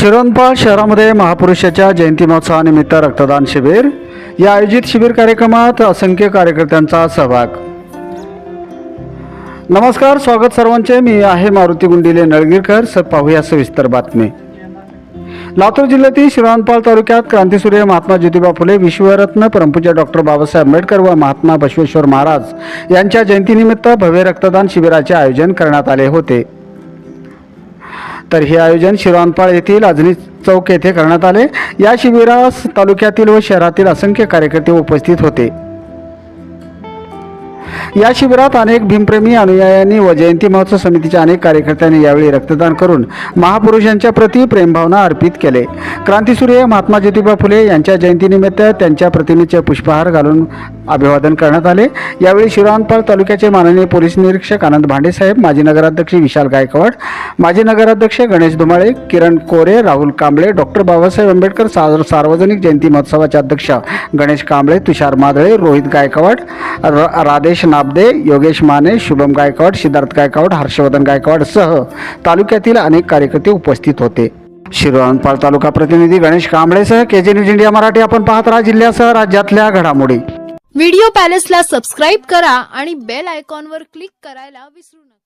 शिरोंपाळ शहरामध्ये महापुरुषाच्या जयंती महोत्सवानिमित्त रक्तदान शिबिर। या आयोजित शिबिर कार्यक्रमात असंख्य कार्यकर्त्यांचा सहभाग। नमस्कार, स्वागत सर्वांचे। मी आहे मारुती गुंडिले नळगीरकर। पाहूया सविस्तर बातमी। लातूर जिल्ह्यातील शिरोंपाळ तालुक्यात क्रांतीसूर्य महात्मा ज्योतिबा फुले, विश्वरत्न परमपूज्य डॉक्टर बाबासाहेब आंबेडकर व महात्मा बसवेश्वर महाराज यांच्या जयंतीनिमित्त भव्य रक्तदान शिबिराचे आयोजन करण्यात आले होते। तर हे आयोजन शिरोंपाळ येथील अजनी चौक येथे करण्यात आले। या शिबिरास तालुक्यातील व शहरातील असंख्य कार्यकर्ते उपस्थित होते। या शिबिरात अनेक भीमप्रेमी अनुयायांनी व जयंती महोत्सव समितीच्या अनेक कार्यकर्त्यांनी यावेळी रक्तदान करून महापुरुषांच्या प्रति प्रेमभावना अर्पित केले। क्रांतीसूर्य महात्मा ज्योतिबा फुले यांच्या जयंतीनिमित्त त्यांच्या प्रतिमेचे पुष्पहार घालून अभिवादन करण्यात आले। यावेळी शिरोंपाळ तालुक्याचे माननीय पोलीस निरीक्षक आनंद भांडेसाहेब, माजी नगराध्यक्ष विशाल गायकवाड, माजी नगराध्यक्ष गणेश धुमाळे, किरण कोरे, राहुल कांबळे, डॉक्टर बाबासाहेब आंबेडकर सार्वजनिक जयंती महोत्सवाचे अध्यक्ष गणेश कांबळे, तुषार मादळे, रोहित गायकवाड, राधेश नाबदे, योगेश माने, शुभम गायकवाड, सिद्धार्थ गायकवाड, हर्षवर्धन गायकवाड सह तालुक्यातील अनेक कार्यकर्ते उपस्थित होते। शिरोंपाळ तालुका प्रतिनिधी गणेश कांबळेसह केजे न्यूज इंडिया मराठी। आपण पाहत राहा जिल्ह्यासह राज्यातल्या घडामोडी। व्हिडिओ पॅलेसला सबस्क्राइब करा आणि बेल आयकॉनवर क्लिक करायला विसरू नका।